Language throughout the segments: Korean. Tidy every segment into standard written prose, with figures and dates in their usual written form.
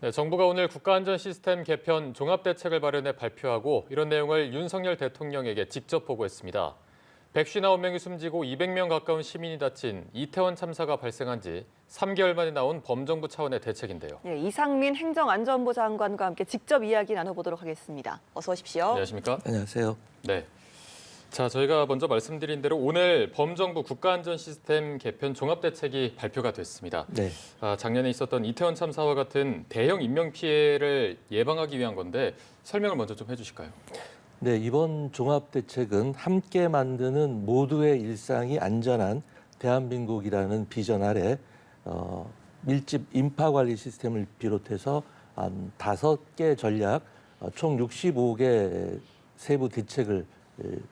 네, 정부가 오늘 국가안전시스템 개편 종합대책을 마련해 발표하고 이런 내용을 윤석열 대통령에게 직접 보고했습니다. 159명이 숨지고 200명 가까운 시민이 다친 이태원 참사가 발생한 지 3개월 만에 나온 범정부 차원의 대책인데요. 네, 이상민 행정안전부 장관과 함께 직접 이야기 나눠보도록 하겠습니다. 어서 오십시오. 안녕하십니까? 안녕하세요. 네. 자, 저희가 먼저 말씀드린 대로 오늘 범정부 국가안전시스템 개편 종합대책이 발표가 됐습니다. 네. 작년에 있었던 이태원 참사와 같은 대형 인명피해를 예방하기 위한 건데 설명을 먼저 좀 해주실까요? 네, 이번 종합대책은 함께 만드는 모두의 일상이 안전한 대한민국이라는 비전 아래 밀집 인파관리 시스템을 비롯해서 한 5개 전략, 총 65개 세부 대책을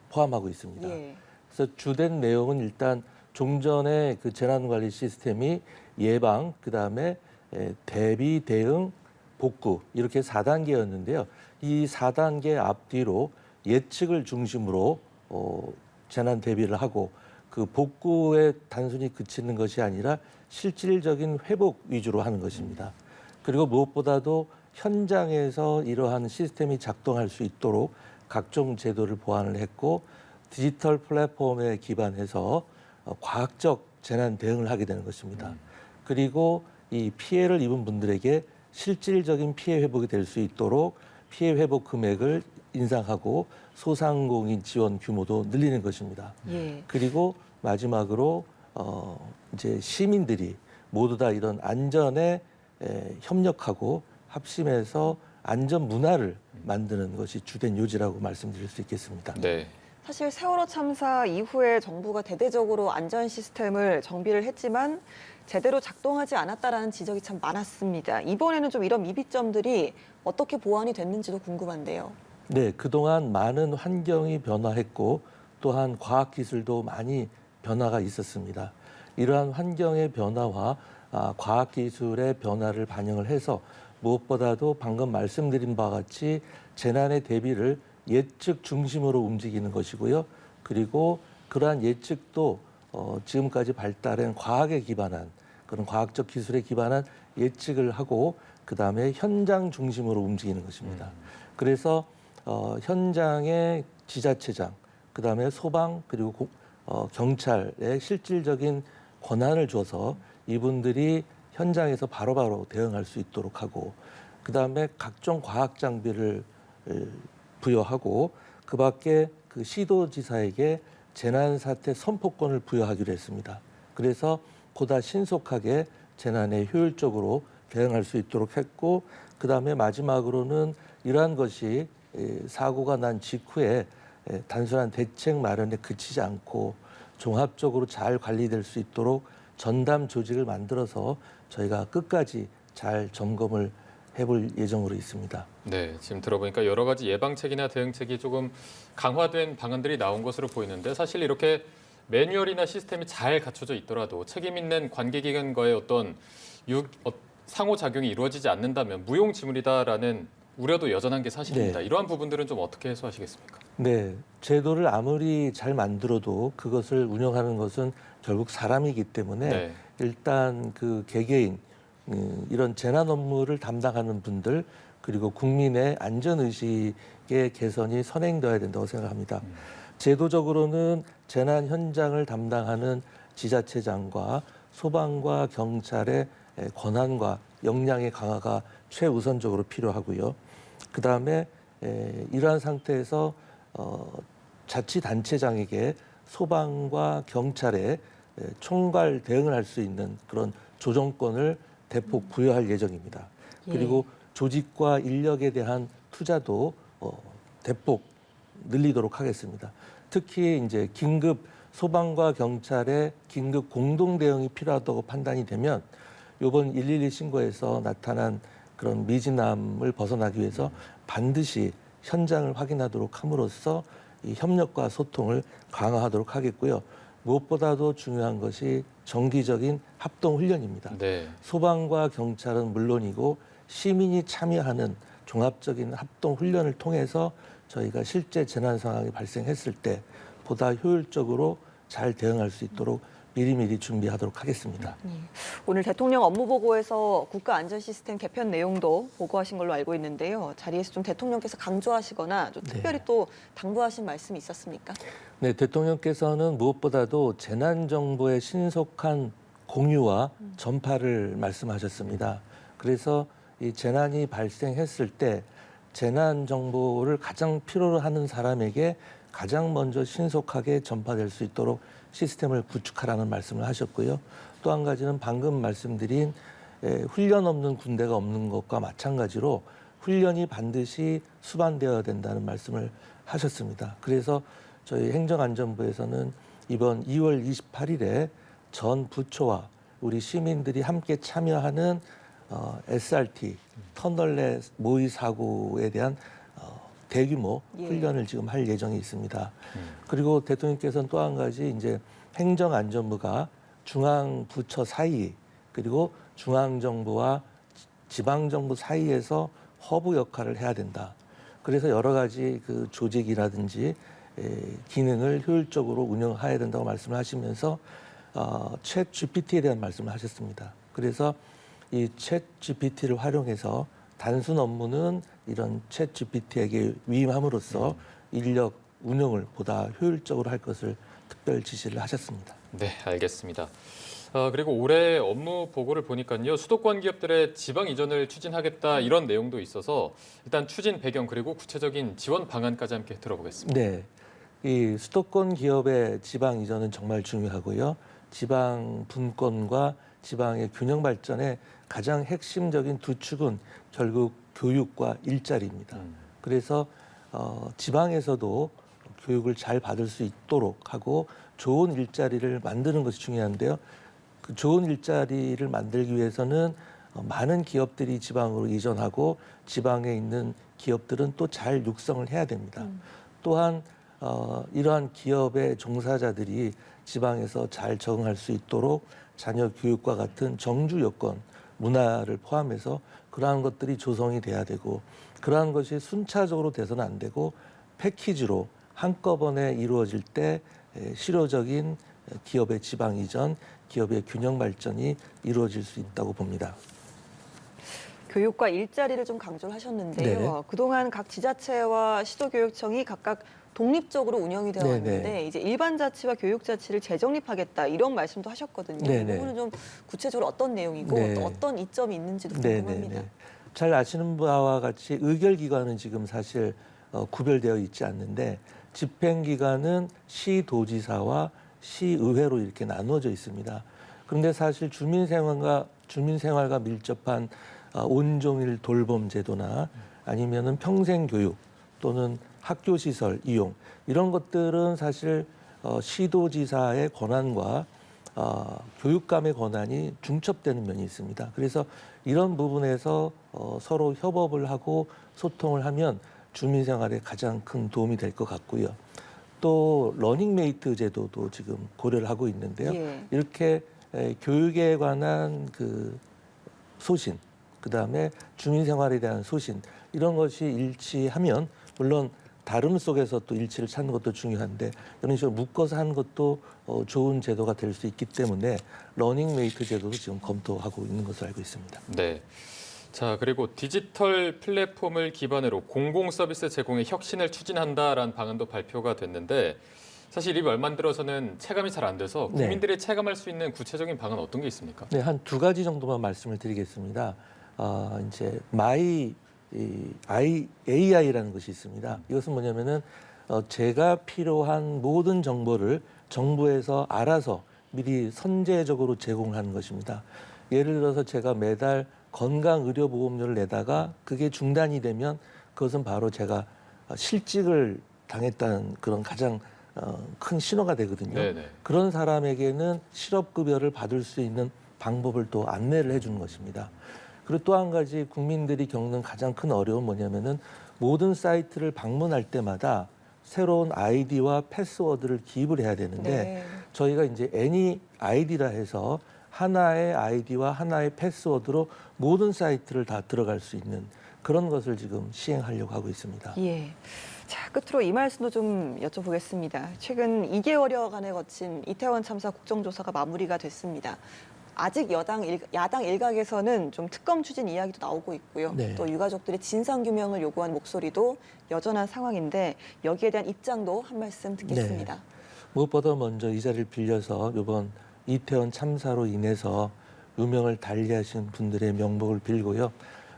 포함하고 있습니다. 예. 그래서 주된 내용은 일단 종전의 그 재난관리 시스템이 예방, 그다음에 대비, 대응, 복구 이렇게 4단계였는데요. 이 4단계 앞뒤로 예측을 중심으로 재난 대비를 하고 그 복구에 단순히 그치는 것이 아니라 실질적인 회복 위주로 하는 것입니다. 그리고 무엇보다도 현장에서 이러한 시스템이 작동할 수 있도록 각종 제도를 보완을 했고 디지털 플랫폼에 기반해서 과학적 재난 대응을 하게 되는 것입니다. 그리고 이 피해를 입은 분들에게 실질적인 피해 회복이 될 수 있도록 피해 회복 금액을 인상하고 소상공인 지원 규모도 늘리는 것입니다. 예. 그리고 마지막으로 이제 시민들이 모두 다 이런 안전에 협력하고 합심해서 안전 문화를 만드는 것이 주된 요지라고 말씀드릴 수 있겠습니다. 네. 사실 세월호 참사 이후에 정부가 대대적으로 안전 시스템을 정비를 했지만 제대로 작동하지 않았다라는 지적이 참 많았습니다. 이번에는 좀 이런 미비점들이 어떻게 보완이 됐는지도 궁금한데요. 네, 그동안 많은 환경이 변화했고 또한 과학기술도 많이 변화가 있었습니다. 이러한 환경의 변화와 과학기술의 변화를 반영을 해서 무엇보다도 방금 말씀드린 바와 같이 재난의 대비를 예측 중심으로 움직이는 것이고요. 그리고 그러한 예측도 지금까지 발달한 과학에 기반한 그런 과학적 기술에 기반한 예측을 하고 그다음에 현장 중심으로 움직이는 것입니다. 그래서 현장의 지자체장, 그다음에 소방 그리고 경찰의 실질적인 권한을 줘서 이분들이 현장에서 바로바로 대응할 수 있도록 하고 그다음에 각종 과학 장비를 부여하고 그밖에 그 시도지사에게 재난사태 선포권을 부여하기로 했습니다. 그래서 보다 신속하게 재난에 효율적으로 대응할 수 있도록 했고 그다음에 마지막으로는 이러한 것이 사고가 난 직후에 단순한 대책 마련에 그치지 않고 종합적으로 잘 관리될 수 있도록 전담 조직을 만들어서 저희가 끝까지 잘 점검을 해볼 예정으로 있습니다. 네, 지금 들어보니까 여러 가지 예방책이나 대응책이 조금 강화된 방안들이 나온 것으로 보이는데 사실 이렇게 매뉴얼이나 시스템이 잘 갖춰져 있더라도 책임 있는 관계기관과의 어떤 상호작용이 이루어지지 않는다면 무용지물이다라는 우려도 여전한 게 사실입니다. 네. 이러한 부분들은 좀 어떻게 해소하시겠습니까? 네, 제도를 아무리 잘 만들어도 그것을 운영하는 것은 결국 사람이기 때문에 네. 일단 그 개개인 이런 재난 업무를 담당하는 분들 그리고 국민의 안전 의식의 개선이 선행되어야 된다고 생각합니다. 제도적으로는 재난 현장을 담당하는 지자체장과 소방과 경찰의 권한과 역량의 강화가 최우선적으로 필요하고요. 그다음에 이러한 상태에서 자치단체장에게 소방과 경찰의 총괄 대응을 할 수 있는 그런 조정권을 대폭 부여할 예정입니다. 그리고 조직과 인력에 대한 투자도 대폭 늘리도록 하겠습니다. 특히 이제 긴급 소방과 경찰의 긴급 공동 대응이 필요하다고 판단이 되면 이번 112 신고에서 나타난 그런 미진함을 벗어나기 위해서 반드시 현장을 확인하도록 함으로써 이 협력과 소통을 강화하도록 하겠고요. 무엇보다도 중요한 것이 정기적인 합동 훈련입니다. 네. 소방과 경찰은 물론이고 시민이 참여하는 종합적인 합동 훈련을 통해서 저희가 실제 재난 상황이 발생했을 때 보다 효율적으로 잘 대응할 수 있도록 미리미리 준비하도록 하겠습니다. 오늘 대통령 업무보고에서 국가안전시스템 개편 내용도 보고하신 걸로 알고 있는데요. 자리에서 좀 대통령께서 강조하시거나 좀 특별히 또 당부하신 말씀이 있었습니까? 네, 대통령께서는 무엇보다도 재난정보의 신속한 공유와 전파를 말씀하셨습니다. 그래서 이 재난이 발생했을 때 재난 정보를 가장 필요로 하는 사람에게 가장 먼저 신속하게 전파될 수 있도록 시스템을 구축하라는 말씀을 하셨고요. 또 한 가지는 방금 말씀드린 훈련 없는 군대가 없는 것과 마찬가지로 훈련이 반드시 수반되어야 된다는 말씀을 하셨습니다. 그래서 저희 행정안전부에서는 이번 2월 28일에 전 부처와 우리 시민들이 함께 참여하는 SRT 터널 내 모의 사고에 대한 대규모 훈련을 지금 할 예정이 있습니다. 그리고 대통령께서는 또 한 가지 이제 행정안전부가 중앙부처 사이 그리고 중앙정부와 지방정부 사이에서 허브 역할을 해야 된다. 그래서 여러 가지 그 조직이라든지 기능을 효율적으로 운영해야 된다고 말씀을 하시면서 챗 GPT에 대한 말씀을 하셨습니다. 그래서 이 챗 GPT를 활용해서 단순 업무는 이런 챗 GPT에게 위임함으로써 인력 운영을 보다 효율적으로 할 것을 특별 지시를 하셨습니다. 네, 알겠습니다. 그리고 올해 업무 보고를 보니까요. 수도권 기업들의 지방 이전을 추진하겠다 이런 내용도 있어서 일단 추진 배경 그리고 구체적인 지원 방안까지 함께 들어보겠습니다. 네, 이 수도권 기업의 지방 이전은 정말 중요하고요. 지방 분권과 지방의 균형 발전에 가장 핵심적인 두 축은 결국 교육과 일자리입니다. 그래서 지방에서도 교육을 잘 받을 수 있도록 하고 좋은 일자리를 만드는 것이 중요한데요. 그 좋은 일자리를 만들기 위해서는 많은 기업들이 지방으로 이전하고 지방에 있는 기업들은 또 잘 육성을 해야 됩니다. 또한 이러한 기업의 종사자들이 지방에서 잘 적응할 수 있도록 자녀 교육과 같은 정주 여건, 문화를 포함해서 그러한 것들이 조성이 돼야 되고 그러한 것이 순차적으로 돼서는 안 되고 패키지로 한꺼번에 이루어질 때 실효적인 기업의 지방 이전, 기업의 균형 발전이 이루어질 수 있다고 봅니다. 교육과 일자리를 좀 강조를 하셨는데요. 네. 그동안 각 지자체와 시도교육청이 각각 독립적으로 운영이 되어 네네. 왔는데 이제 일반자치와 교육자치를 재정립하겠다 이런 말씀도 하셨거든요. 네네. 이 부분은 좀 구체적으로 어떤 내용이고 네. 또 어떤 이점이 있는지도 궁금합니다. 네네네. 잘 아시는 바와 같이 의결기관은 지금 사실 구별되어 있지 않는데 집행기관은 시도지사와 시의회로 이렇게 나누어져 있습니다. 그런데 사실 주민생활과 밀접한 온종일 돌봄 제도나 아니면은 평생교육 또는 학교시설 이용 이런 것들은 사실 시도지사의 권한과 교육감의 권한이 중첩되는 면이 있습니다. 그래서 이런 부분에서 서로 협업을 하고 소통을 하면 주민생활에 가장 큰 도움이 될 것 같고요. 또 러닝메이트 제도도 지금 고려를 하고 있는데요. 예. 이렇게 교육에 관한 그 소신, 그다음에 주민생활에 대한 소신 이런 것이 일치하면 물론 다름 속에서 또 일치를 찾는 것도 중요한데 이런 식으로 묶어서 하는 것도 좋은 제도가 될 수 있기 때문에 러닝메이트 제도도 지금 검토하고 있는 것으로 알고 있습니다. 네. 자, 그리고 디지털 플랫폼을 기반으로 공공 서비스 제공의 혁신을 추진한다라는 방안도 발표가 됐는데 사실 이 얼마 들어서는 체감이 잘 안 돼서 네. 국민들이 체감할 수 있는 구체적인 방안 어떤 게 있습니까? 네, 한 두 가지 정도만 말씀을 드리겠습니다. 이제 AI라는 것이 있습니다. 이것은 뭐냐면은 제가 필요한 모든 정보를 정부에서 알아서 미리 선제적으로 제공하는 것입니다. 예를 들어서 제가 매달 건강의료보험료를 내다가 그게 중단이 되면 그것은 바로 제가 실직을 당했다는 그런 가장 큰 신호가 되거든요. 네네. 그런 사람에게는 실업급여를 받을 수 있는 방법을 또 안내를 해주는 것입니다. 그리고 또 한 가지 국민들이 겪는 가장 큰 어려움은 뭐냐면은 모든 사이트를 방문할 때마다 새로운 아이디와 패스워드를 기입을 해야 되는데 네. 저희가 이제 AnyID라 해서 하나의 아이디와 하나의 패스워드로 모든 사이트를 다 들어갈 수 있는 그런 것을 지금 시행하려고 하고 있습니다. 예. 자, 끝으로 이 말씀도 좀 여쭤보겠습니다. 최근 2개월여간에 거친 이태원 참사 국정조사가 마무리가 됐습니다. 아직 야당 일각에서는 좀 특검 추진 이야기도 나오고 있고요. 네. 또 유가족들의 진상규명을 요구한 목소리도 여전한 상황인데 여기에 대한 입장도 한 말씀 듣겠습니다. 네. 무엇보다 먼저 이 자리를 빌려서 이번 이태원 참사로 인해서 유명을 달리하신 분들의 명복을 빌고요.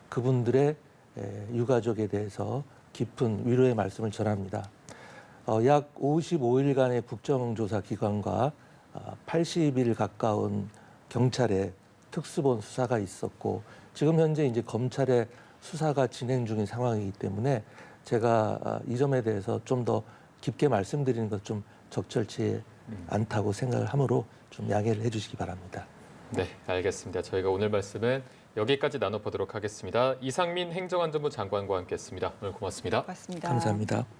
그분들의 유가족에 대해서 깊은 위로의 말씀을 전합니다. 약 55일간의 국정조사 기간과 80일 가까운 경찰의 특수본 수사가 있었고 지금 현재 이제 검찰의 수사가 진행 중인 상황이기 때문에 제가 이 점에 대해서 좀 더 깊게 말씀드리는 것 좀 적절치 않다고 생각을 하므로 좀 양해를 해주시기 바랍니다. 네, 알겠습니다. 저희가 오늘 말씀은 여기까지 나눠보도록 하겠습니다. 이상민 행정안전부 장관과 함께했습니다. 오늘 고맙습니다. 고맙습니다. 감사합니다.